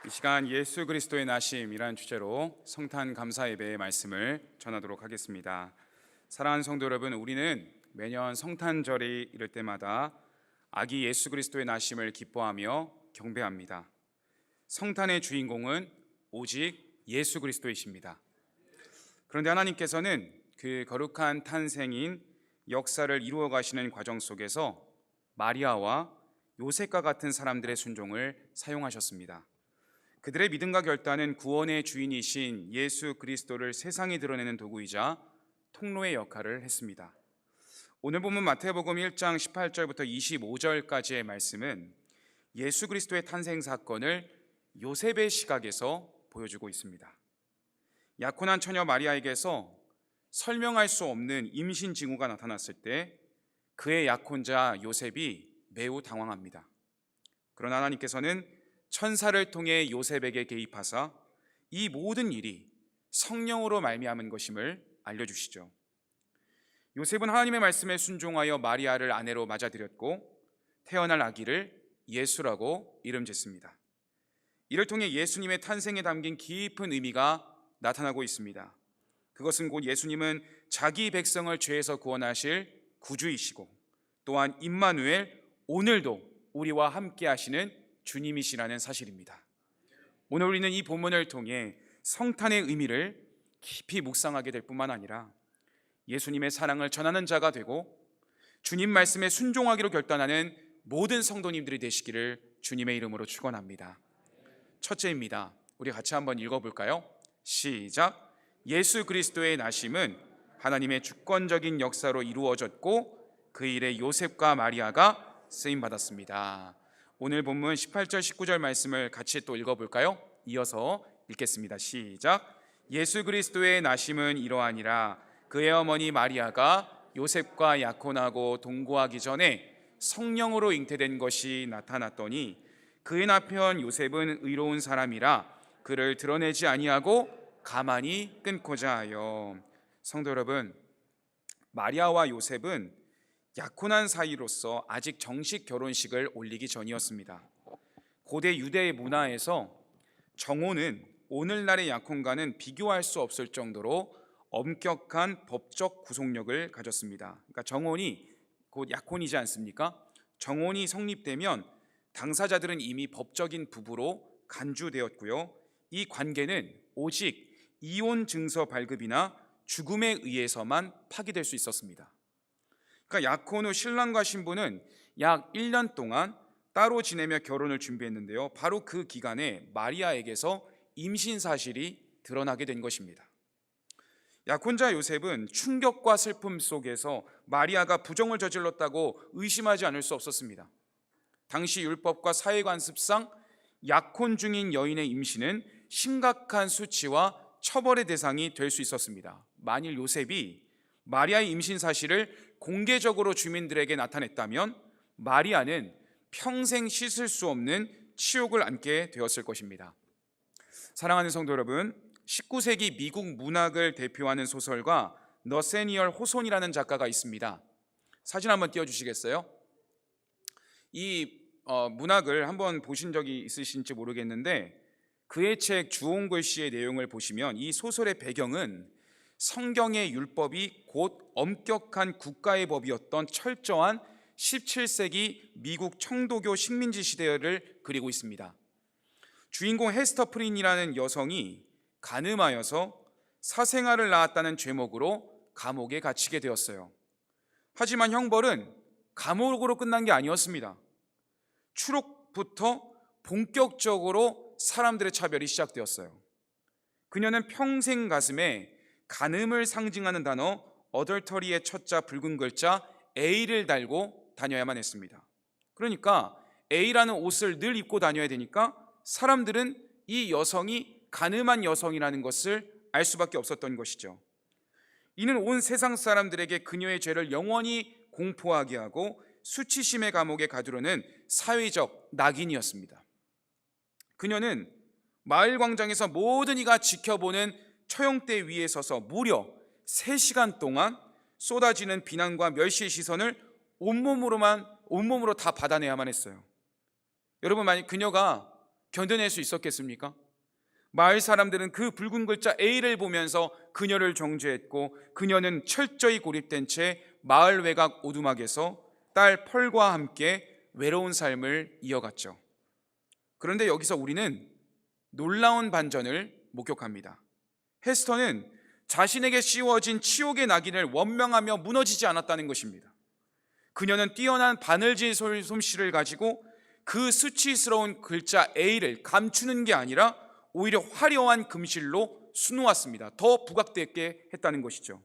이 시간 예수 그리스도의 나심이라는 주제로 성탄 감사 예배의 말씀을 전하도록 하겠습니다. 사랑하는 성도 여러분, 우리는 매년 성탄절이 이럴 때마다 아기 예수 그리스도의 나심을 기뻐하며 경배합니다. 성탄의 주인공은 오직 예수 그리스도이십니다. 그런데 하나님께서는 그 거룩한 탄생인 역사를 이루어 가시는 과정 속에서 마리아와 요셉과 같은 사람들의 순종을 사용하셨습니다. 그들의 믿음과 결단은 구원의 주인이신 예수 그리스도를 세상에 드러내는 도구이자 통로의 역할을 했습니다. 오늘 본문 마태복음 1장 18절부터 25절까지의 말씀은 예수 그리스도의 탄생 사건을 요셉의 시각에서 보여주고 있습니다. 약혼한 처녀 마리아에게서 설명할 수 없는 임신 징후가 나타났을 때 그의 약혼자 요셉이 매우 당황합니다. 그러나 하나님께서는 천사를 통해 요셉에게 개입하사 이 모든 일이 성령으로 말미암은 것임을 알려주시죠. 요셉은 하나님의 말씀에 순종하여 마리아를 아내로 맞아들였고 태어날 아기를 예수라고 이름 짓습니다. 이를 통해 예수님의 탄생에 담긴 깊은 의미가 나타나고 있습니다. 그것은 곧 예수님은 자기 백성을 죄에서 구원하실 구주이시고 또한 임마누엘, 오늘도 우리와 함께 하시는 주님이시라는 사실입니다. 오늘 우리는 이 본문을 통해 성탄의 의미를 깊이 묵상하게 될 뿐만 아니라 예수님의 사랑을 전하는 자가 되고 주님 말씀에 순종하기로 결단하는 모든 성도님들이 되시기를 주님의 이름으로 축원합니다. 첫째입니다. 우리 같이 한번 읽어볼까요? 시작. 예수 그리스도의 나심은 하나님의 주권적인 역사로 이루어졌고 그 일에 요셉과 마리아가 쓰임받았습니다. 오늘 본문 18절 19절 말씀을 같이 또 읽어볼까요? 이어서 읽겠습니다. 시작. 예수 그리스도의 나심은 이러하니라. 그의 어머니 마리아가 요셉과 약혼하고 동거하기 전에 성령으로 잉태된 것이 나타났더니 그의 남편 요셉은 의로운 사람이라 그를 드러내지 아니하고 가만히 끊고자 하여. 성도 여러분, 마리아와 요셉은 약혼한 사이로서 아직 정식 결혼식을 올리기 전이었습니다. 고대 유대의 문화에서 정혼은 오늘날의 약혼과는 비교할 수 없을 정도로 엄격한 법적 구속력을 가졌습니다. 그러니까 정혼이 곧 약혼이지 않습니까? 정혼이 성립되면 당사자들은 이미 법적인 부부로 간주되었고요. 이 관계는 오직 이혼 증서 발급이나 죽음에 의해서만 파기될 수 있었습니다. 그러니까 약혼 후 신랑과 신부는 약 1년 동안 따로 지내며 결혼을 준비했는데요. 바로 그 기간에 마리아에게서 임신 사실이 드러나게 된 것입니다. 약혼자 요셉은 충격과 슬픔 속에서 마리아가 부정을 저질렀다고 의심하지 않을 수 없었습니다. 당시 율법과 사회관습상 약혼 중인 여인의 임신은 심각한 수치와 처벌의 대상이 될 수 있었습니다. 만일 요셉이 마리아의 임신 사실을 공개적으로 주민들에게 나타냈다면 마리아는 평생 씻을 수 없는 치욕을 안게 되었을 것입니다. 사랑하는 성도 여러분, 19세기 미국 문학을 대표하는 소설가 너세니얼 호손이라는 작가가 있습니다. 사진 한번 띄워주시겠어요? 이 문학을 한번 보신 적이 있으신지 모르겠는데 그의 책 주홍글씨의 내용을 보시면 이 소설의 배경은 성경의 율법이 곧 엄격한 국가의 법이었던 철저한 17세기 미국 청도교 식민지 시대를 그리고 있습니다. 주인공 헤스터 프린이라는 여성이 간음하여서 사생아를 낳았다는 죄목으로 감옥에 갇히게 되었어요. 하지만 형벌은 감옥으로 끝난 게 아니었습니다. 추록부터 본격적으로 사람들의 차별이 시작되었어요. 그녀는 평생 가슴에 간음을 상징하는 단어 어덜터리의 첫자 붉은 글자 A를 달고 다녀야만 했습니다. 그러니까 A라는 옷을 늘 입고 다녀야 되니까 사람들은 이 여성이 간음한 여성이라는 것을 알 수밖에 없었던 것이죠. 이는 온 세상 사람들에게 그녀의 죄를 영원히 공포하게 하고 수치심의 감옥에 가두려는 사회적 낙인이었습니다. 그녀는 마을 광장에서 모든 이가 지켜보는 처형대 위에 서서 무려 3시간 동안 쏟아지는 비난과 멸시의 시선을 온몸으로 다 받아내야만 했어요. 여러분, 만약 그녀가 견뎌낼 수 있었겠습니까? 마을 사람들은 그 붉은 글자 A를 보면서 그녀를 정죄했고, 그녀는 철저히 고립된 채 마을 외곽 오두막에서 딸 펄과 함께 외로운 삶을 이어갔죠. 그런데 여기서 우리는 놀라운 반전을 목격합니다. 헤스터는 자신에게 씌워진 치욕의 낙인을 원명하며 무너지지 않았다는 것입니다. 그녀는 뛰어난 바늘질 솜씨를 가지고 그 수치스러운 글자 A를 감추는 게 아니라 오히려 화려한 금실로 수놓았습니다. 더 부각되게 했다는 것이죠.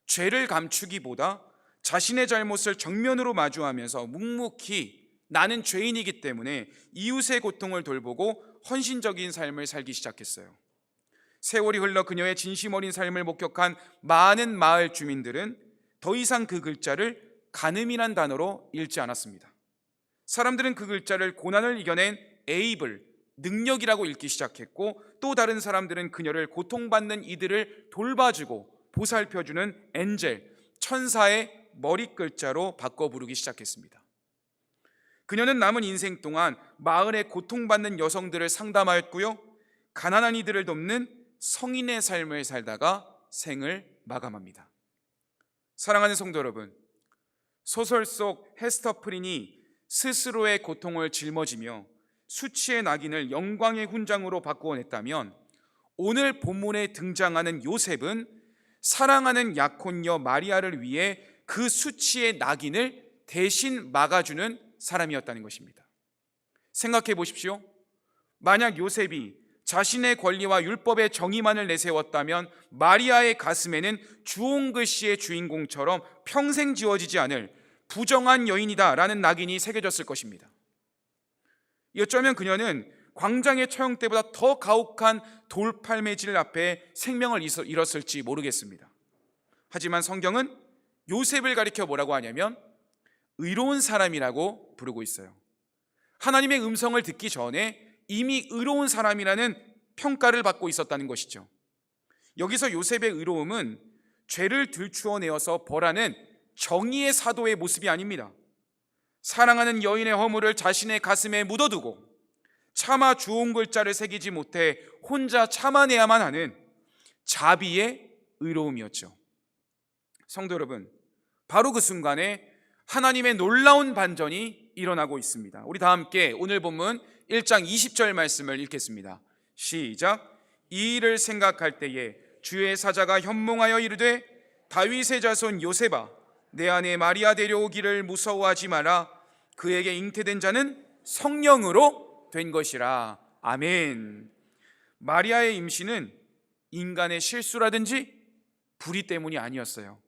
죄를 감추기보다 자신의 잘못을 정면으로 마주하면서 묵묵히 나는 죄인이기 때문에 이웃의 고통을 돌보고 헌신적인 삶을 살기 시작했어요. 세월이 흘러 그녀의 진심 어린 삶을 목격한 많은 마을 주민들은 더 이상 그 글자를 간음이란 단어로 읽지 않았습니다. 사람들은 그 글자를 고난을 이겨낸 에이블, 능력이라고 읽기 시작했고, 또 다른 사람들은 그녀를 고통받는 이들을 돌봐주고 보살펴주는 엔젤, 천사의 머리 글자로 바꿔 부르기 시작했습니다. 그녀는 남은 인생 동안 마을의 고통받는 여성들을 상담하였고요, 가난한 이들을 돕는 성인의 삶을 살다가 생을 마감합니다. 사랑하는 성도 여러분, 소설 속 헤스터 프린이 스스로의 고통을 짊어지며 수치의 낙인을 영광의 훈장으로 바꾸어냈다면, 오늘 본문에 등장하는 요셉은 사랑하는 약혼녀 마리아를 위해 그 수치의 낙인을 대신 막아주는 사람이었다는 것입니다. 생각해 보십시오. 만약 요셉이 자신의 권리와 율법의 정의만을 내세웠다면 마리아의 가슴에는 주홍글씨의 주인공처럼 평생 지워지지 않을 부정한 여인이다라는 낙인이 새겨졌을 것입니다. 어쩌면 그녀는 광장의 처형 때보다 더 가혹한 돌팔매질 앞에 생명을 잃었을지 모르겠습니다. 하지만 성경은 요셉을 가리켜 뭐라고 하냐면 의로운 사람이라고 부르고 있어요. 하나님의 음성을 듣기 전에 이미 의로운 사람이라는 평가를 받고 있었다는 것이죠. 여기서 요셉의 의로움은 죄를 들추어내어서 벌하는 정의의 사도의 모습이 아닙니다. 사랑하는 여인의 허물을 자신의 가슴에 묻어두고 차마 주홍 글자를 새기지 못해 혼자 참아내야만 하는 자비의 의로움이었죠. 성도 여러분, 바로 그 순간에 하나님의 놀라운 반전이 일어나고 있습니다. 우리 다 함께 오늘 본문 1장 20절 말씀을 읽겠습니다. 시작. 이 일을 생각할 때에 주의 사자가 현몽하여 이르되 다윗의 자손 요셉아, 내 아내 마리아 데려오기를 무서워하지 마라. 그에게 잉태된 자는 성령으로 된 것이라. 아멘. 마리아의 임신은 인간의 실수라든지 불의 때문이 아니었어요.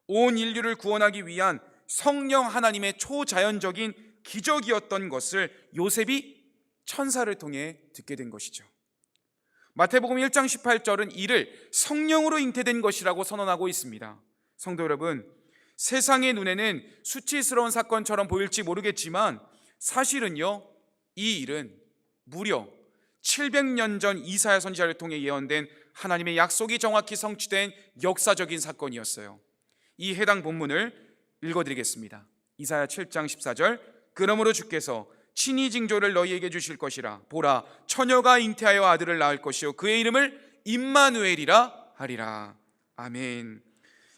온 인류를 구원하기 위한 성령 하나님의 초자연적인 기적이었던 것을 요셉이 천사를 통해 듣게 된 것이죠. 마태복음 1장 18절은 이를 성령으로 잉태된 것이라고 선언하고 있습니다. 성도 여러분, 세상의 눈에는 수치스러운 사건처럼 보일지 모르겠지만 사실은요, 이 일은 무려 700년 전 이사야 선지자를 통해 예언된 하나님의 약속이 정확히 성취된 역사적인 사건이었어요. 이 해당 본문을 읽어드리겠습니다. 이사야 7장 14절. 그러므로 주께서 친히 징조를 너희에게 주실 것이라. 보라, 처녀가 잉태하여 아들을 낳을 것이요 그의 이름을 임마누엘이라 하리라. 아멘.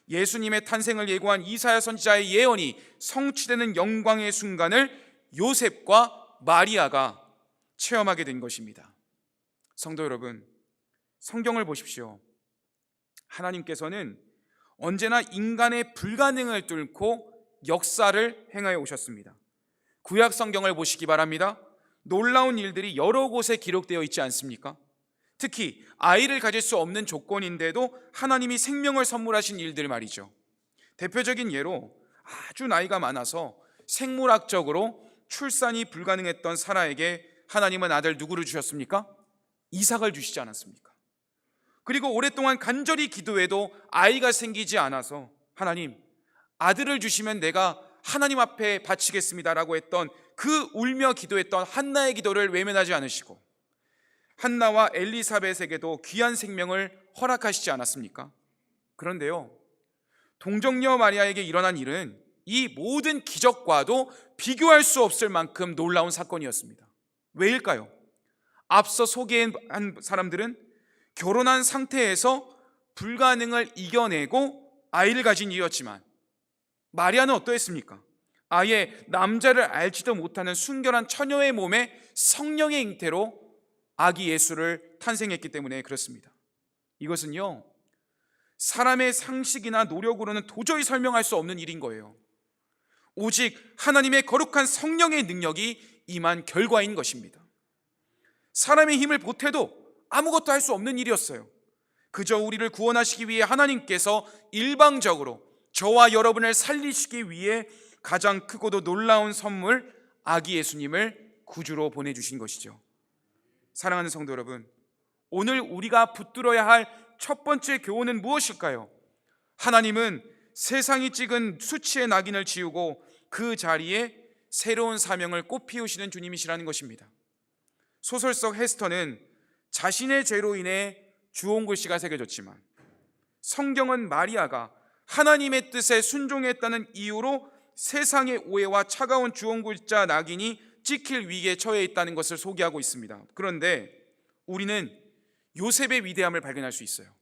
예수님의 탄생을 예고한 이사야 선지자의 예언이 성취되는 영광의 순간을 요셉과 마리아가 체험하게 된 것입니다. 성도 여러분, 성경을 보십시오. 하나님께서는 언제나 인간의 불가능을 뚫고 역사를 행하여 오셨습니다. 구약 성경을 보시기 바랍니다. 놀라운 일들이 여러 곳에 기록되어 있지 않습니까? 특히 아이를 가질 수 없는 조건인데도 하나님이 생명을 선물하신 일들 말이죠. 대표적인 예로 아주 나이가 많아서 생물학적으로 출산이 불가능했던 사라에게 하나님은 아들 누구를 주셨습니까? 이삭을 주시지 않았습니까? 그리고 오랫동안 간절히 기도해도 아이가 생기지 않아서 하나님, 아들을 주시면 내가 하나님 앞에 바치겠습니다라고 했던 그 울며 기도했던 한나의 기도를 외면하지 않으시고 한나와 엘리사벳에게도 귀한 생명을 허락하시지 않았습니까? 그런데요, 동정녀 마리아에게 일어난 일은 이 모든 기적과도 비교할 수 없을 만큼 놀라운 사건이었습니다. 왜일까요? 앞서 소개한 사람들은 결혼한 상태에서 불가능을 이겨내고 아이를 가진 이였지만, 마리아는 어떠했습니까? 아예 남자를 알지도 못하는 순결한 처녀의 몸에 성령의 잉태로 아기 예수를 탄생했기 때문에 그렇습니다. 이것은요, 사람의 상식이나 노력으로는 도저히 설명할 수 없는 일인 거예요. 오직 하나님의 거룩한 성령의 능력이 임한 결과인 것입니다. 사람의 힘을 보태도 아무것도 할 수 없는 일이었어요. 그저 우리를 구원하시기 위해 하나님께서 일방적으로 저와 여러분을 살리시기 위해 가장 크고도 놀라운 선물, 아기 예수님을 구주로 보내주신 것이죠. 사랑하는 성도 여러분, 오늘 우리가 붙들어야 할 첫 번째 교훈은 무엇일까요? 하나님은 세상이 찍은 수치의 낙인을 지우고 그 자리에 새로운 사명을 꽃피우시는 주님이시라는 것입니다. 소설 속 헤스터는 자신의 죄로 인해 주홍글씨가 새겨졌지만, 성경은 마리아가 하나님의 뜻에 순종했다는 이유로 세상의 오해와 차가운 주홍글자 낙인이 찍힐 위기에 처해 있다는 것을 소개하고 있습니다. 그런데 우리는 요셉의 위대함을 발견할 수 있어요.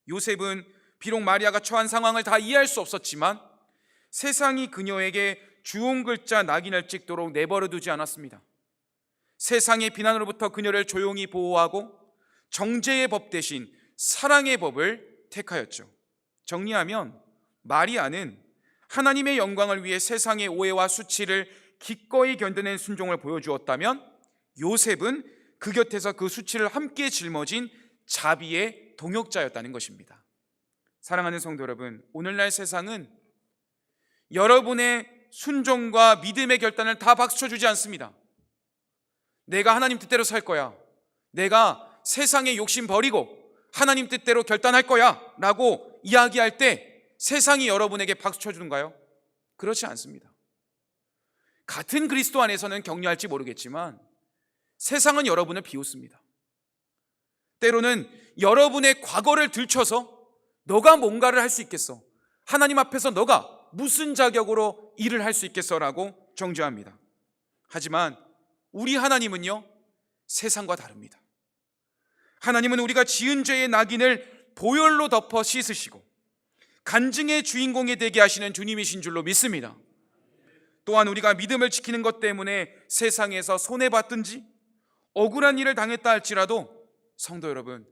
요셉은 비록 마리아가 처한 상황을 다 이해할 수 없었지만 세상이 그녀에게 주홍글자 낙인을 찍도록 내버려 두지 않았습니다. 세상의 비난으로부터 그녀를 조용히 보호하고 정죄의 법 대신 사랑의 법을 택하였죠. 정리하면 마리아는 하나님의 영광을 위해 세상의 오해와 수치를 기꺼이 견뎌낸 순종을 보여주었다면, 요셉은 그 곁에서 그 수치를 함께 짊어진 자비의 동역자였다는 것입니다. 사랑하는 성도 여러분, 오늘날 세상은 여러분의 순종과 믿음의 결단을 다 박수쳐주지 않습니다. 내가 하나님 뜻대로 살 거야, 내가 세상의 욕심 버리고 하나님 뜻대로 결단할 거야 라고 이야기할 때 세상이 여러분에게 박수쳐주는가요? 그렇지 않습니다. 같은 그리스도 안에서는 격려할지 모르겠지만 세상은 여러분을 비웃습니다. 때로는 여러분의 과거를 들춰서 너가 뭔가를 할 수 있겠어, 하나님 앞에서 너가 무슨 자격으로 일을 할 수 있겠어 라고 정죄합니다. 하지만 우리 하나님은요, 세상과 다릅니다. 하나님은 우리가 지은 죄의 낙인을 보혈로 덮어 씻으시고 간증의 주인공이 되게 하시는 주님이신 줄로 믿습니다. 또한 우리가 믿음을 지키는 것 때문에 세상에서 손해받든지 억울한 일을 당했다 할지라도 성도 여러분,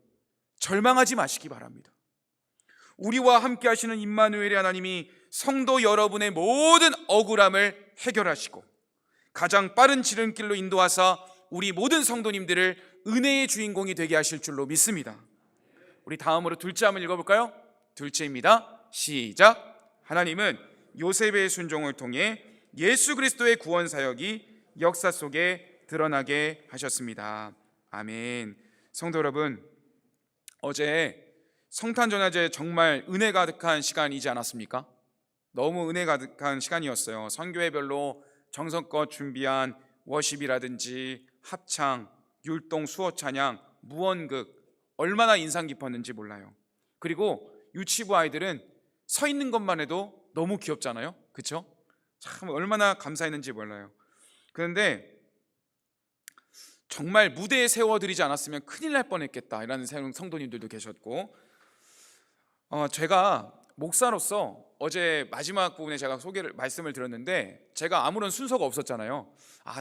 절망하지 마시기 바랍니다. 우리와 함께 하시는 임마누엘의 하나님이 성도 여러분의 모든 억울함을 해결하시고 가장 빠른 지름길로 인도하사 우리 모든 성도님들을 은혜의 주인공이 되게 하실 줄로 믿습니다. 우리 다음으로 둘째 한번 읽어볼까요? 둘째입니다. 시작. 하나님은 요셉의 순종을 통해 예수 그리스도의 구원 사역이 역사 속에 드러나게 하셨습니다. 아멘. 성도 여러분, 어제 성탄전야제 정말 은혜 가득한 시간이지 않았습니까? 너무 은혜 가득한 시간이었어요. 선교회별로 정성껏 준비한 워십이라든지 합창, 율동, 수어 찬양, 무언극, 얼마나 인상 깊었는지 몰라요. 그리고 유치부 아이들은 서 있는 것만 해도 너무 귀엽잖아요. 그렇죠? 참 얼마나 감사했는지 몰라요. 그런데 정말 무대에 세워드리지 않았으면 큰일 날 뻔했겠다 이라는 성도님들도 계셨고, 제가 목사로서 어제 마지막 부분에 제가 말씀을 드렸는데 제가 아무런 순서가 없었잖아요.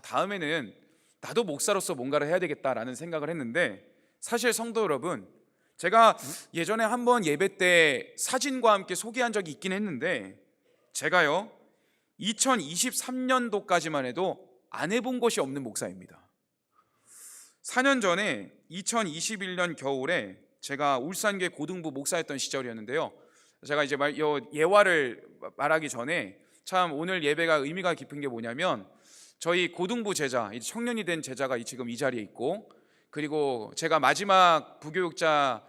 다음에는 나도 목사로서 뭔가를 해야 되겠다라는 생각을 했는데, 사실 성도 여러분, 제가 예전에 한번 예배 때 사진과 함께 소개한 적이 있긴 했는데 제가요 2023년도까지만 해도 안 해본 것이 없는 목사입니다. 4년 전에 2021년 겨울에 제가 울산교회 고등부 목사였던 시절이었는데요. 제가 이제 예화를 말하기 전에 참 오늘 예배가 의미가 깊은 게 뭐냐면, 저희 고등부 제자, 청년이 된 제자가 지금 이 자리에 있고, 그리고 제가 마지막 부교육자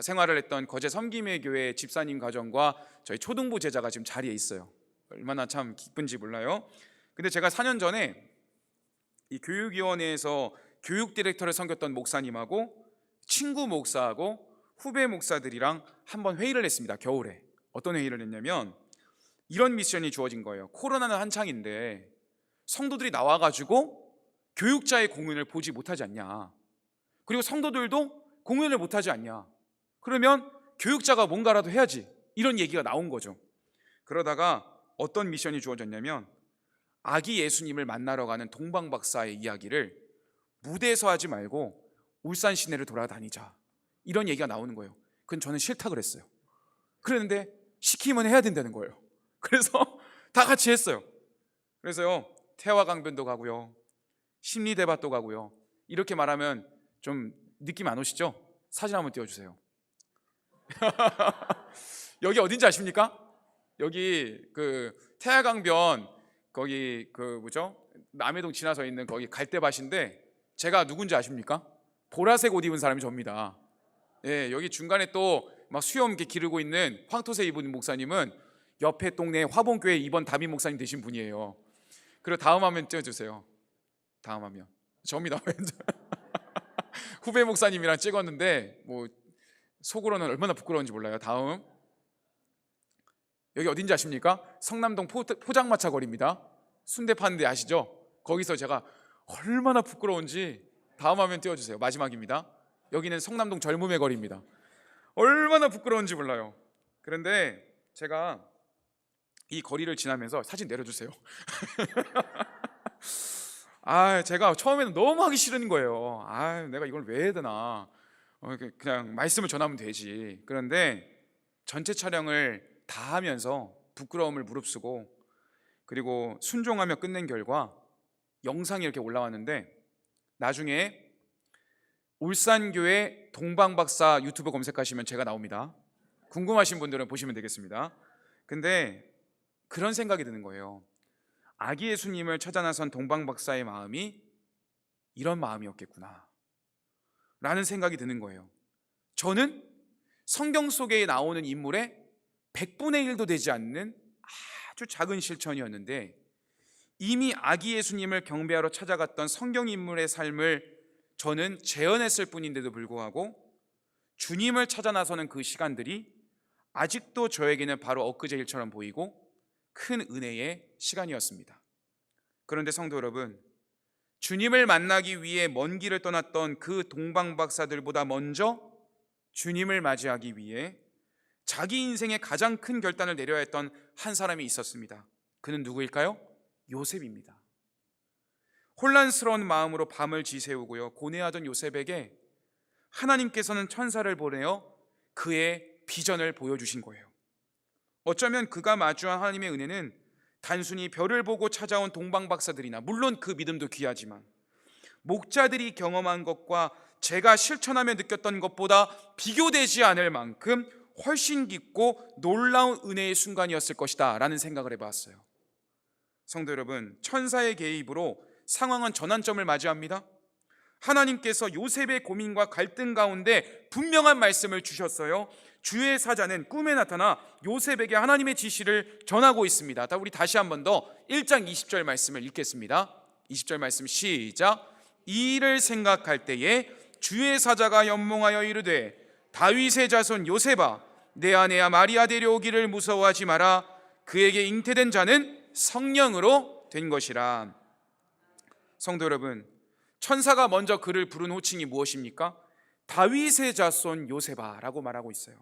생활을 했던 거제 섬김의 교회 집사님 가정과 저희 초등부 제자가 지금 자리에 있어요. 얼마나 참 기쁜지 몰라요. 근데 제가 4년 전에 이 교육위원회에서 교육 디렉터를 섬겼던 목사님하고 친구 목사하고 후배 목사들이랑 한번 회의를 했습니다. 겨울에. 어떤 회의를 했냐면 이런 미션이 주어진 거예요. 코로나는 한창인데 성도들이 나와가지고 교육자의 공연을 보지 못하지 않냐? 그리고 성도들도 공연을 못하지 않냐? 그러면 교육자가 뭔가라도 해야지, 이런 얘기가 나온 거죠. 그러다가 어떤 미션이 주어졌냐면 아기 예수님을 만나러 가는 동방박사의 이야기를 무대에서 하지 말고 울산 시내를 돌아다니자, 이런 얘기가 나오는 거예요. 그건 저는 싫다 그랬어요. 그랬는데 시키면 해야 된다는 거예요. 그래서 다 같이 했어요. 그래서요, 태화강변도 가고요, 심리대밭도 가고요. 이렇게 말하면 좀 느낌 안 오시죠? 사진 한번 띄워주세요. 여기 어딘지 아십니까? 여기 그 태화강변 거기 그 뭐죠? 남해동 지나서 있는 거기 갈대밭인데, 제가 누군지 아십니까? 보라색 옷 입은 사람이 접니다. 예, 여기 중간에 또 막 수염 이렇게 기르고 있는 황토색 입은 목사님은 옆에 동네 화봉교회 2번 담임 목사님 되신 분이에요. 그리고 다음 화면 띄워주세요. 다음 화면 접니다. 후배 목사님이랑 찍었는데 뭐 속으로는 얼마나 부끄러운지 몰라요. 다음, 여기 어딘지 아십니까? 성남동 포장마차 거리입니다. 순대 파는 데 아시죠? 거기서 제가 얼마나 부끄러운지 다음 화면 띄워주세요. 마지막입니다. 여기는 성남동 젊음의 거리입니다. 얼마나 부끄러운지 몰라요. 그런데 제가 이 거리를 지나면서 사진 내려주세요. 제가 처음에는 너무 하기 싫은 거예요. 내가 이걸 왜 해야 되나, 그냥 말씀을 전하면 되지. 그런데 전체 촬영을 다 하면서 부끄러움을 무릅쓰고 그리고 순종하며 끝낸 결과 영상이 이렇게 올라왔는데, 나중에 울산교회 동방박사 유튜브 검색하시면 제가 나옵니다. 궁금하신 분들은 보시면 되겠습니다. 근데 그런 생각이 드는 거예요. 아기 예수님을 찾아 나선 동방박사의 마음이 이런 마음이었겠구나 라는 생각이 드는 거예요. 저는 성경 속에 나오는 인물의 100분의 1도 되지 않는 아주 작은 실천이었는데, 이미 아기 예수님을 경배하러 찾아갔던 성경 인물의 삶을 저는 재현했을 뿐인데도 불구하고 주님을 찾아 나서는 그 시간들이 아직도 저에게는 바로 엊그제 일처럼 보이고 큰 은혜의 시간이었습니다. 그런데 성도 여러분, 주님을 만나기 위해 먼 길을 떠났던 그 동방박사들보다 먼저 주님을 맞이하기 위해 자기 인생의 가장 큰 결단을 내려야 했던 한 사람이 있었습니다. 그는 누구일까요? 요셉입니다. 혼란스러운 마음으로 밤을 지새우고요, 고뇌하던 요셉에게 하나님께서는 천사를 보내어 그의 비전을 보여주신 거예요. 어쩌면 그가 마주한 하나님의 은혜는 단순히 별을 보고 찾아온 동방박사들이나, 물론 그 믿음도 귀하지만, 목자들이 경험한 것과 제가 실천하며 느꼈던 것보다 비교되지 않을 만큼 훨씬 깊고 놀라운 은혜의 순간이었을 것이다 라는 생각을 해봤어요. 성도 여러분, 천사의 개입으로 상황은 전환점을 맞이합니다. 하나님께서 요셉의 고민과 갈등 가운데 분명한 말씀을 주셨어요. 주의 사자는 꿈에 나타나 요셉에게 하나님의 지시를 전하고 있습니다. 우리 다시 한 번 더 1장 20절 말씀을 읽겠습니다. 20절 말씀 시작. 이 일을 생각할 때에 주의 사자가 연몽하여 이르되 다윗의 자손 요셉아, 내 아내야 마리아 데려오기를 무서워하지 마라. 그에게 잉태된 자는 성령으로 된 것이라. 성도 여러분, 천사가 먼저 그를 부른 호칭이 무엇입니까? 다윗의 자손 요셉아 라고 말하고 있어요.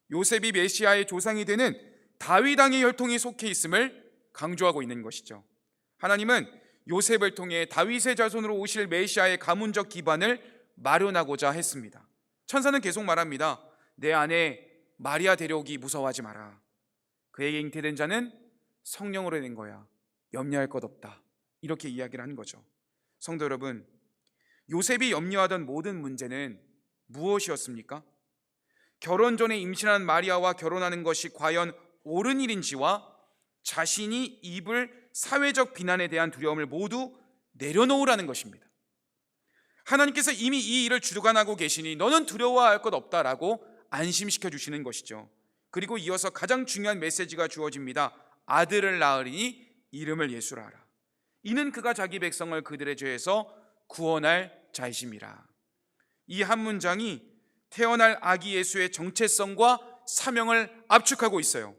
요셉이 메시아의 조상이 되는 다윗 왕의 혈통이 속해 있음을 강조하고 있는 것이죠. 하나님은 요셉을 통해 다윗의 자손으로 오실 메시아의 가문적 기반을 마련하고자 했습니다. 천사는 계속 말합니다. 내 아내 마리아 데려오기 무서워하지 마라. 그에게 잉태된 자는 성령으로 된 거야. 염려할 것 없다. 이렇게 이야기를 한 거죠. 성도 여러분, 요셉이 염려하던 모든 문제는 무엇이었습니까? 결혼 전에 임신한 마리아와 결혼하는 것이 과연 옳은 일인지와 자신이 입을 사회적 비난에 대한 두려움을 모두 내려놓으라는 것입니다. 하나님께서 이미 이 일을 주관하고 계시니 너는 두려워할 것 없다라고 안심시켜 주시는 것이죠. 그리고 이어서 가장 중요한 메시지가 주어집니다. 아들을 낳으리니 이름을 예수라 하라. 이는 그가 자기 백성을 그들의 죄에서 구원할 자이심이라. 이 한 문장이 태어날 아기 예수의 정체성과 사명을 압축하고 있어요.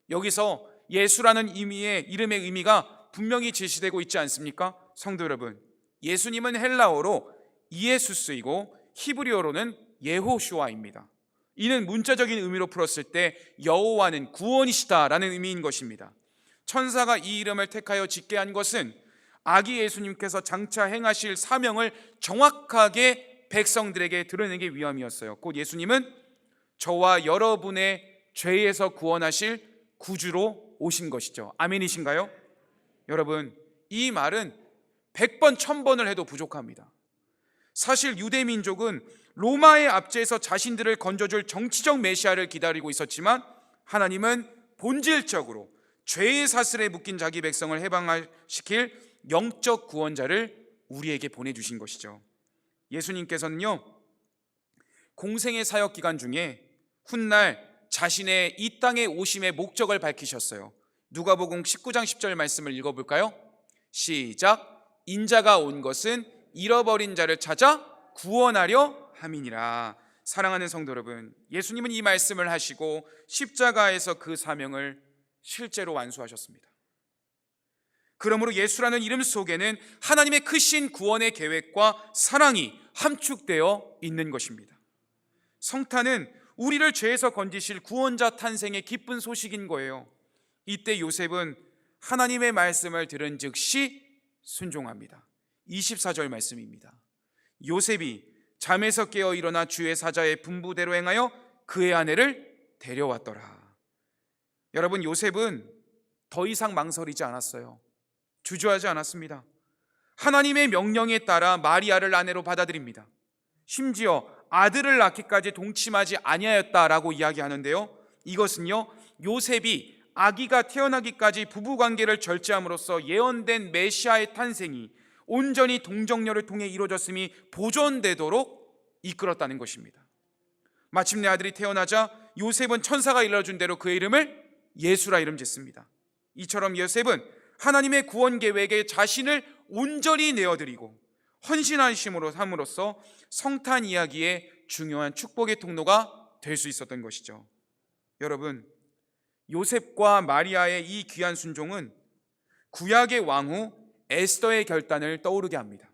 여기서 예수라는 이름의 의미가 분명히 제시되고 있지 않습니까? 성도 여러분, 예수님은 헬라어로 이에수스이고 히브리어로는 예호슈아입니다. 이는 문자적인 의미로 풀었을 때 여호와는 구원이시다라는 의미인 것입니다. 천사가 이 이름을 택하여 짓게 한 것은 아기 예수님께서 장차 행하실 사명을 정확하게 백성들에게 드러내기 위함이었어요. 곧 예수님은 저와 여러분의 죄에서 구원하실 구주로 오신 것이죠. 아멘이신가요? 여러분, 이 말은 100번 1000번을 해도 부족합니다. 사실 유대 민족은 로마의 압제에서 자신들을 건져줄 정치적 메시아를 기다리고 있었지만 하나님은 본질적으로 죄의 사슬에 묶인 자기 백성을 해방시킬 영적 구원자를 우리에게 보내주신 것이죠. 예수님께서는요, 공생의 사역 기간 중에 훗날 자신의 이 땅에 오심의 목적을 밝히셨어요. 누가복음 19장 10절 말씀을 읽어볼까요? 시작. 인자가 온 것은 잃어버린 자를 찾아 구원하려 함이니라. 사랑하는 성도 여러분, 예수님은 이 말씀을 하시고 십자가에서 그 사명을 실제로 완수하셨습니다. 그러므로 예수라는 이름 속에는 하나님의 크신 구원의 계획과 사랑이 함축되어 있는 것입니다. 성탄은 우리를 죄에서 건지실 구원자 탄생의 기쁜 소식인 거예요. 이때 요셉은 하나님의 말씀을 들은 즉시 순종합니다. 24절 말씀입니다. 요셉이 잠에서 깨어 일어나 주의 사자의 분부대로 행하여 그의 아내를 데려왔더라. 여러분, 요셉은 더 이상 망설이지 않았어요. 주저하지 않았습니다. 하나님의 명령에 따라 마리아를 아내로 받아들입니다. 심지어 아들을 낳기까지 동침하지 아니하였다라고 이야기하는데요, 이것은요, 요셉이 아기가 태어나기까지 부부관계를 절제함으로써 예언된 메시아의 탄생이 온전히 동정녀를 통해 이루어졌음이 보존되도록 이끌었다는 것입니다. 마침내 아들이 태어나자 요셉은 천사가 일러준 대로 그의 이름을 예수라 이름 짓습니다. 이처럼 요셉은 하나님의 구원 계획에 자신을 온전히 내어드리고 헌신하심으로 함으로써 성탄 이야기의 중요한 축복의 통로가 될 수 있었던 것이죠. 여러분, 요셉과 마리아의 이 귀한 순종은 구약의 왕후 에스더의 결단을 떠오르게 합니다.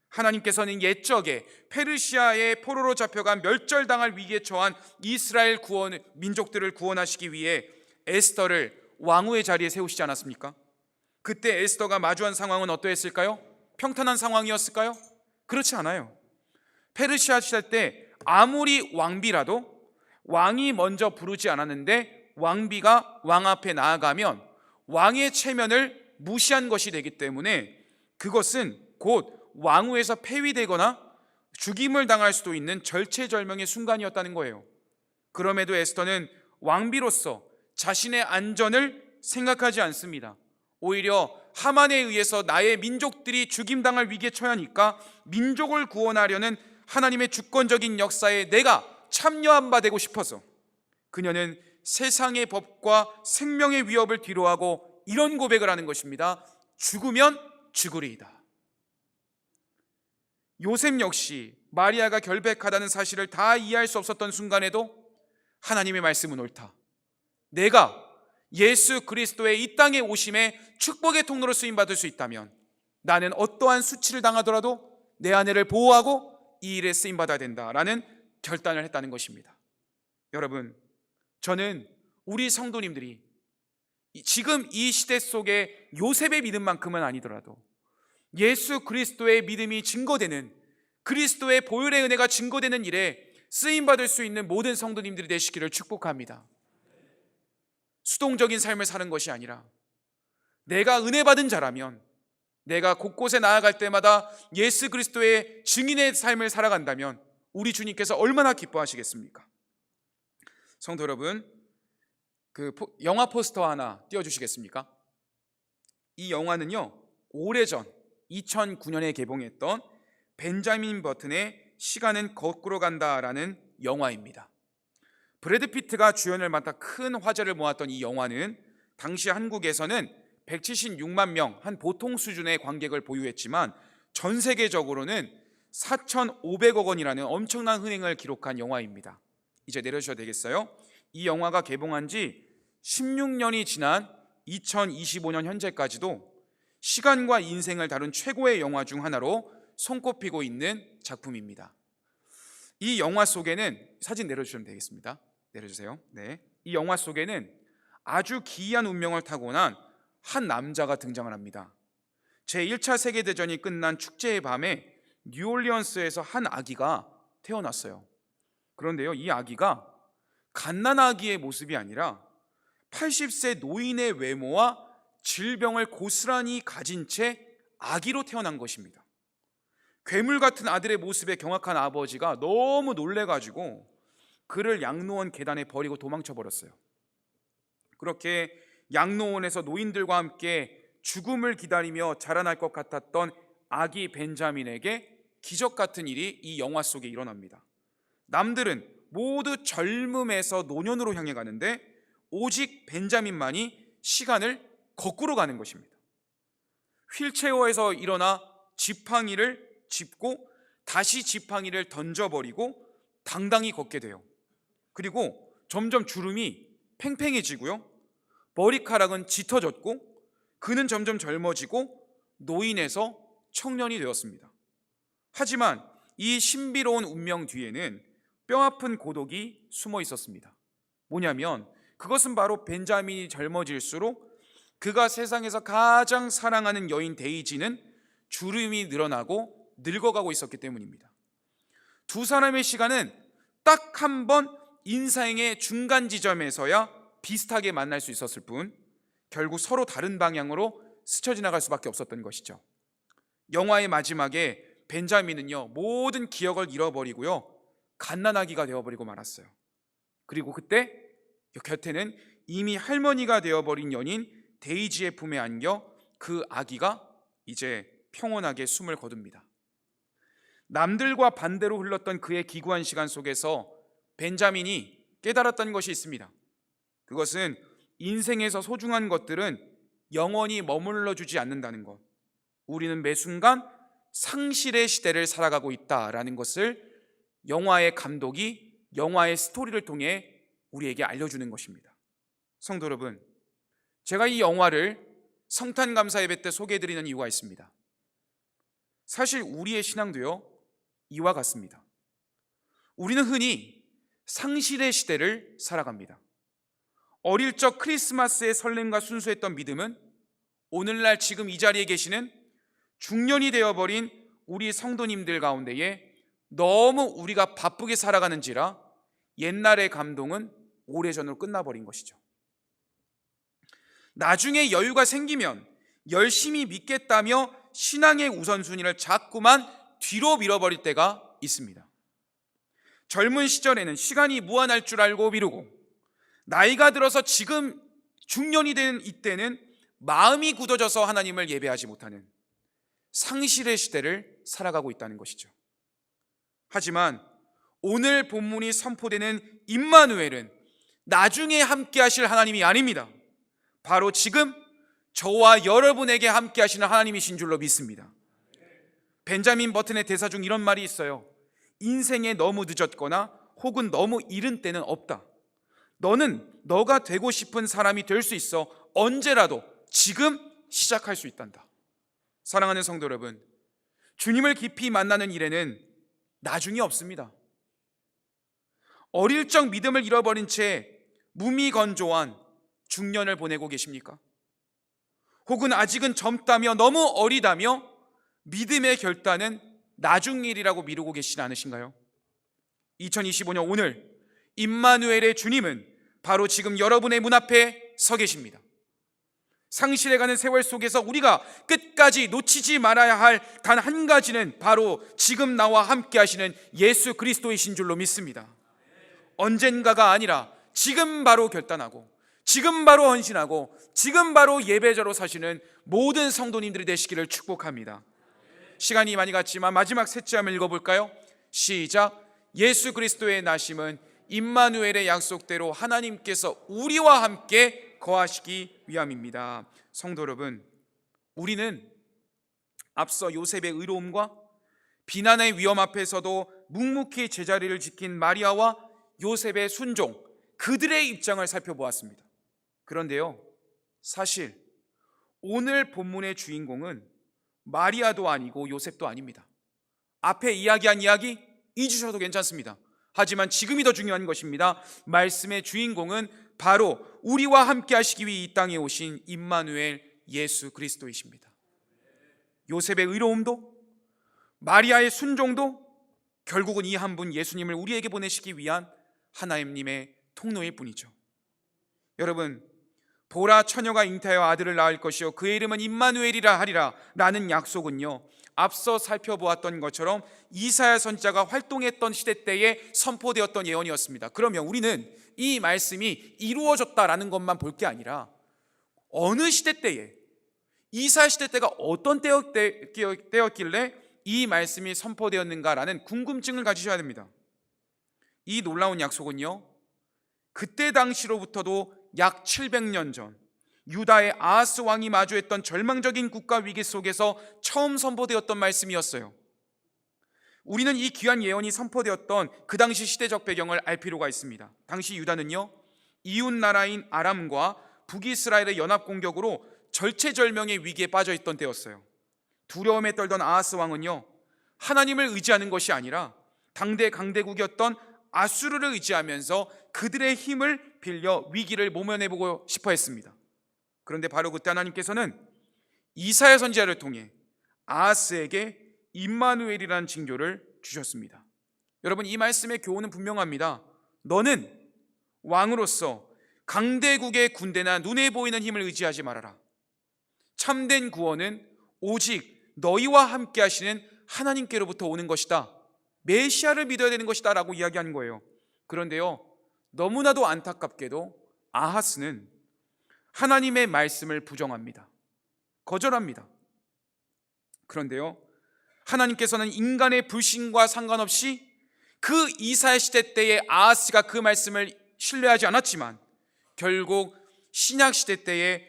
하나님께서는 옛적에 페르시아의 포로로 잡혀간 멸절당할 위기에 처한 이스라엘 민족들을 구원하시기 위해 에스더를 왕후의 자리에 세우시지 않았습니까? 그때 에스더가 마주한 상황은 어떠했을까요? 평탄한 상황이었을까요? 그렇지 않아요. 페르시아 시대 때 아무리 왕비라도 왕이 먼저 부르지 않았는데 왕비가 왕 앞에 나아가면 왕의 체면을 무시한 것이 되기 때문에 그것은 곧 왕후에서 폐위되거나 죽임을 당할 수도 있는 절체절명의 순간이었다는 거예요. 그럼에도 에스더는 왕비로서 자신의 안전을 생각하지 않습니다. 오히려 하만에 의해서 나의 민족들이 죽임당할 위기에 처하니까 민족을 구원하려는 하나님의 주권적인 역사에 내가 참여한 바 되고 싶어서 그녀는 세상의 법과 생명의 위협을 뒤로하고 이런 고백을 하는 것입니다. 죽으면 죽으리이다. 요셉 역시 마리아가 결백하다는 사실을 다 이해할 수 없었던 순간에도 하나님의 말씀은 옳다. 내가 예수 그리스도의 이 땅에 오심에 축복의 통로로 쓰임받을 수 있다면 나는 어떠한 수치를 당하더라도 내 아내를 보호하고 이 일에 쓰임받아야 된다라는 결단을 했다는 것입니다. 여러분, 저는 우리 성도님들이 지금 이 시대 속에 요셉의 믿음만큼은 아니더라도 예수 그리스도의 믿음이 증거되는, 그리스도의 보혈의 은혜가 증거되는 일에 쓰임받을 수 있는 모든 성도님들이 되시기를 축복합니다. 수동적인 삶을 사는 것이 아니라 내가 은혜 받은 자라면 내가 곳곳에 나아갈 때마다 예수 그리스도의 증인의 삶을 살아간다면 우리 주님께서 얼마나 기뻐하시겠습니까? 성도 여러분, 그 영화 포스터 하나 띄워주시겠습니까? 이 영화는요, 오래전 2009년에 개봉했던 벤자민 버튼의 시간은 거꾸로 간다라는 영화입니다. 브래드 피트가 주연을 맡아 큰 화제를 모았던 이 영화는 당시 한국에서는 176만 명, 한 보통 수준의 관객을 보유했지만 전 세계적으로는 4,500억 원이라는 엄청난 흥행을 기록한 영화입니다. 이제 내려주셔도 되겠어요? 이 영화가 개봉한 지 16년이 지난 2025년 현재까지도 시간과 인생을 다룬 최고의 영화 중 하나로 손꼽히고 있는 작품입니다. 이 영화 속에는, 사진 내려주시면 되겠습니다. 내려주세요. 네. 이 영화 속에는 아주 기이한 운명을 타고난 한 남자가 등장을 합니다. 제1차 세계대전이 끝난 축제의 밤에 뉴올리언스에서 한 아기가 태어났어요. 그런데요, 이 아기가 갓난아기의 모습이 아니라 80세 노인의 외모와 질병을 고스란히 가진 채 아기로 태어난 것입니다. 괴물 같은 아들의 모습에 경악한 아버지가 너무 놀래가지고 그를 양로원 계단에 버리고 도망쳐 버렸어요. 그렇게 양로원에서 노인들과 함께 죽음을 기다리며 자라날 것 같았던 아기 벤자민에게 기적 같은 일이 이 영화 속에 일어납니다. 남들은 모두 젊음에서 노년으로 향해 가는데 오직 벤자민만이 시간을 거꾸로 가는 것입니다. 휠체어에서 일어나 지팡이를 짚고 다시 지팡이를 던져버리고 당당히 걷게 돼요. 그리고 점점 주름이 팽팽해지고요, 머리카락은 짙어졌고 그는 점점 젊어지고 노인에서 청년이 되었습니다. 하지만 이 신비로운 운명 뒤에는 뼈아픈 고독이 숨어 있었습니다. 뭐냐면 그것은 바로 벤자민이 젊어질수록 그가 세상에서 가장 사랑하는 여인 데이지는 주름이 늘어나고 늙어가고 있었기 때문입니다. 두 사람의 시간은 딱 한 번 인생의 중간 지점에서야 비슷하게 만날 수 있었을 뿐 결국 서로 다른 방향으로 스쳐 지나갈 수밖에 없었던 것이죠. 영화의 마지막에 벤자민은요, 모든 기억을 잃어버리고요, 갓난아기가 되어버리고 말았어요. 그리고 그때 곁에는 이미 할머니가 되어버린 연인 데이지의 품에 안겨 그 아기가 이제 평온하게 숨을 거둡니다. 남들과 반대로 흘렀던 그의 기구한 시간 속에서 벤자민이 깨달았던 것이 있습니다. 그것은 인생에서 소중한 것들은 영원히 머물러 주지 않는다는 것, 우리는 매 순간 상실의 시대를 살아가고 있다라는 것을 영화의 감독이 영화의 스토리를 통해 우리에게 알려주는 것입니다. 성도 여러분, 제가 이 영화를 성탄감사 예배 때 소개해드리는 이유가 있습니다. 사실 우리의 신앙도요, 이와 같습니다. 우리는 흔히 상실의 시대를 살아갑니다. 어릴 적 크리스마스의 설렘과 순수했던 믿음은 오늘날 지금 이 자리에 계시는 중년이 되어버린 우리 성도님들 가운데에 너무 우리가 바쁘게 살아가는지라 옛날의 감동은 오래전으로 끝나버린 것이죠. 나중에 여유가 생기면 열심히 믿겠다며 신앙의 우선순위를 자꾸만 뒤로 밀어버릴 때가 있습니다. 젊은 시절에는 시간이 무한할 줄 알고 미루고, 나이가 들어서 지금 중년이 된 이때는 마음이 굳어져서 하나님을 예배하지 못하는 상실의 시대를 살아가고 있다는 것이죠. 하지만 오늘 본문이 선포되는 임마누엘은 나중에 함께 하실 하나님이 아닙니다. 바로 지금 저와 여러분에게 함께 하시는 하나님이신 줄로 믿습니다. 벤자민 버튼의 대사 중 이런 말이 있어요. 인생에 너무 늦었거나 혹은 너무 이른 때는 없다. 너는 너가 되고 싶은 사람이 될 수 있어. 언제라도 지금 시작할 수 있단다. 사랑하는 성도 여러분, 주님을 깊이 만나는 일에는 나중이 없습니다. 어릴 적 믿음을 잃어버린 채 무미건조한 중년을 보내고 계십니까? 혹은 아직은 젊다며 너무 어리다며 믿음의 결단은 나중 일이라고 미루고 계시지 않으신가요? 2025년 오늘 임마누엘의 주님은 바로 지금 여러분의 문 앞에 서 계십니다. 상실해가는 세월 속에서 우리가 끝까지 놓치지 말아야 할 단 한 가지는 바로 지금 나와 함께 하시는 예수 그리스도이신 줄로 믿습니다. 언젠가가 아니라 지금 바로 결단하고, 지금 바로 헌신하고, 지금 바로 예배자로 사시는 모든 성도님들이 되시기를 축복합니다. 시간이 많이 갔지만 마지막 셋째 함을 읽어볼까요? 시작. 예수 그리스도의 나심은 임마누엘의 약속대로 하나님께서 우리와 함께 거하시기 위함입니다. 성도 여러분, 우리는 앞서 요셉의 의로움과 비난의 위험 앞에서도 묵묵히 제자리를 지킨 마리아와 요셉의 순종, 그들의 입장을 살펴보았습니다. 그런데요, 사실 오늘 본문의 주인공은 마리아도 아니고 요셉도 아닙니다. 앞에 이야기한 이야기 잊으셔도 괜찮습니다. 하지만 지금이 더 중요한 것입니다. 말씀의 주인공은 바로 우리와 함께 하시기 위해 이 땅에 오신 임마누엘 예수 그리스도이십니다. 요셉의 의로움도 마리아의 순종도 결국은 이 한 분 예수님을 우리에게 보내시기 위한 하나님의 통로일 뿐이죠. 여러분, 보라, 처녀가 잉태하여 아들을 낳을 것이요 그의 이름은 임마누엘이라 하리라 라는 약속은요, 앞서 살펴보았던 것처럼 이사야 선지자가 활동했던 시대 때에 선포되었던 예언이었습니다. 그러면 우리는 이 말씀이 이루어졌다라는 것만 볼 게 아니라 어느 시대 때에, 이사야 시대 때가 어떤 때였길래 이 말씀이 선포되었는가라는 궁금증을 가지셔야 됩니다. 이 놀라운 약속은요, 그때 당시로부터도 약 700년 전 유다의 아하스 왕이 마주했던 절망적인 국가 위기 속에서 처음 선포되었던 말씀이었어요. 우리는 이 귀한 예언이 선포되었던 그 당시 시대적 배경을 알 필요가 있습니다. 당시 유다는요, 이웃 나라인 아람과 북이스라엘의 연합 공격으로 절체절명의 위기에 빠져 있던 때였어요. 두려움에 떨던 아하스 왕은요, 하나님을 의지하는 것이 아니라 당대 강대국이었던 아수르를 의지하면서 그들의 힘을 빌려 위기를 모면해보고 싶어 했습니다. 그런데 바로 그때 하나님께서는 이사야 선지자를 통해 아하스에게 임마누엘이라는 징조를 주셨습니다. 여러분, 이 말씀의 교훈은 분명합니다. 너는 왕으로서 강대국의 군대나 눈에 보이는 힘을 의지하지 말아라. 참된 구원은 오직 너희와 함께 하시는 하나님께로부터 오는 것이다. 메시아를 믿어야 되는 것이다 라고 이야기하는 거예요. 그런데요, 너무나도 안타깝게도 아하스는 하나님의 말씀을 부정합니다. 거절합니다. 그런데요, 하나님께서는 인간의 불신과 상관없이 그 이사야 시대 때의 아하스가 그 말씀을 신뢰하지 않았지만 결국 신약 시대 때의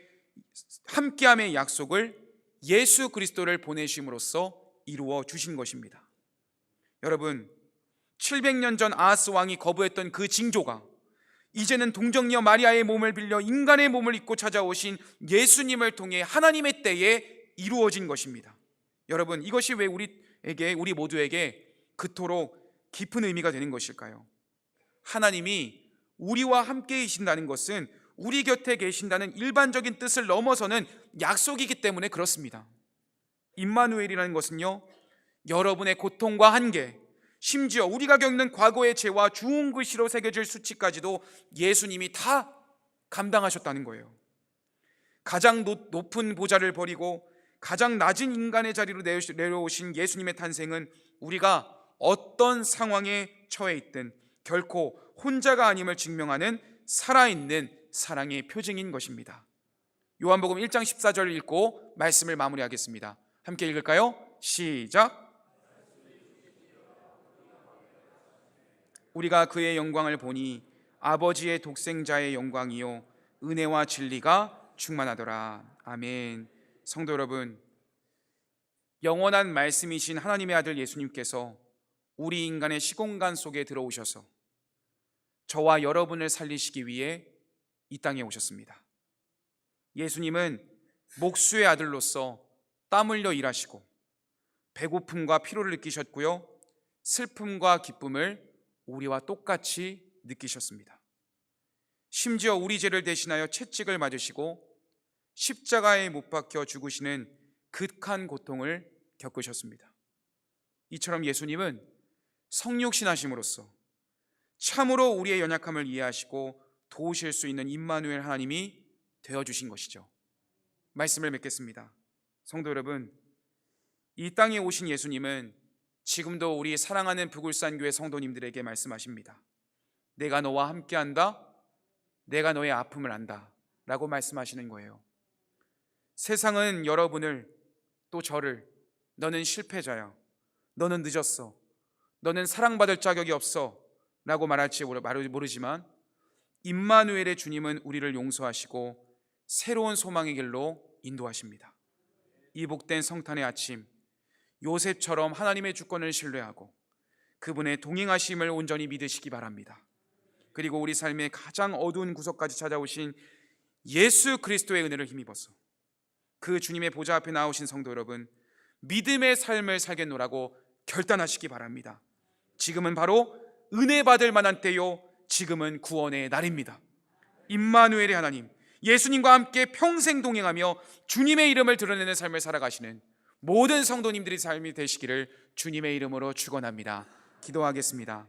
함께함의 약속을 예수 그리스도를 보내심으로써 이루어 주신 것입니다. 여러분, 700년 전 아하스 왕이 거부했던 그 징조가 이제는 동정녀 마리아의 몸을 빌려 인간의 몸을 입고 찾아오신 예수님을 통해 하나님의 때에 이루어진 것입니다. 여러분, 이것이 왜 우리 모두에게 그토록 깊은 의미가 되는 것일까요? 하나님이 우리와 함께 계신다는 것은 우리 곁에 계신다는 일반적인 뜻을 넘어서는 약속이기 때문에 그렇습니다. 임마누엘이라는 것은요, 여러분의 고통과 한계, 심지어 우리가 겪는 과거의 죄와 주홍 글씨로 새겨질 수치까지도 예수님이 다 감당하셨다는 거예요. 가장 높은 보좌를 버리고 가장 낮은 인간의 자리로 내려오신 예수님의 탄생은 우리가 어떤 상황에 처해 있든 결코 혼자가 아님을 증명하는 살아있는 사랑의 표징인 것입니다. 요한복음 1장 14절을 읽고 말씀을 마무리하겠습니다. 함께 읽을까요? 시작. 우리가 그의 영광을 보니 아버지의 독생자의 영광이요 은혜와 진리가 충만하더라. 아멘. 성도 여러분, 영원한 말씀이신 하나님의 아들 예수님께서 우리 인간의 시공간 속에 들어오셔서 저와 여러분을 살리시기 위해 이 땅에 오셨습니다. 예수님은 목수의 아들로서 땀 흘려 일하시고 배고픔과 피로를 느끼셨고요, 슬픔과 기쁨을 우리와 똑같이 느끼셨습니다. 심지어 우리 죄를 대신하여 채찍을 맞으시고 십자가에 못 박혀 죽으시는 극한 고통을 겪으셨습니다. 이처럼 예수님은 성육신하심으로써 참으로 우리의 연약함을 이해하시고 도우실 수 있는 임마누엘 하나님이 되어주신 것이죠. 말씀을 맺겠습니다. 성도 여러분, 이 땅에 오신 예수님은 지금도 우리 사랑하는 부굴산교회 성도님들에게 말씀하십니다. 내가 너와 함께한다, 내가 너의 아픔을 안다 라고 말씀하시는 거예요. 세상은 여러분을, 또 저를 너는 실패자야, 너는 늦었어, 너는 사랑받을 자격이 없어 라고 말할지 모르지만 임마누엘의 주님은 우리를 용서하시고 새로운 소망의 길로 인도하십니다. 이 복된 성탄의 아침, 요셉처럼 하나님의 주권을 신뢰하고 그분의 동행하심을 온전히 믿으시기 바랍니다. 그리고 우리 삶의 가장 어두운 구석까지 찾아오신 예수 그리스도의 은혜를 힘입어서 그 주님의 보좌 앞에 나오신 성도 여러분, 믿음의 삶을 살겠노라고 결단하시기 바랍니다. 지금은 바로 은혜 받을 만한 때요, 지금은 구원의 날입니다. 임마누엘의 하나님, 예수님과 함께 평생 동행하며 주님의 이름을 드러내는 삶을 살아가시는 모든 성도님들의 삶이 되시기를 주님의 이름으로 축원합니다. 기도하겠습니다.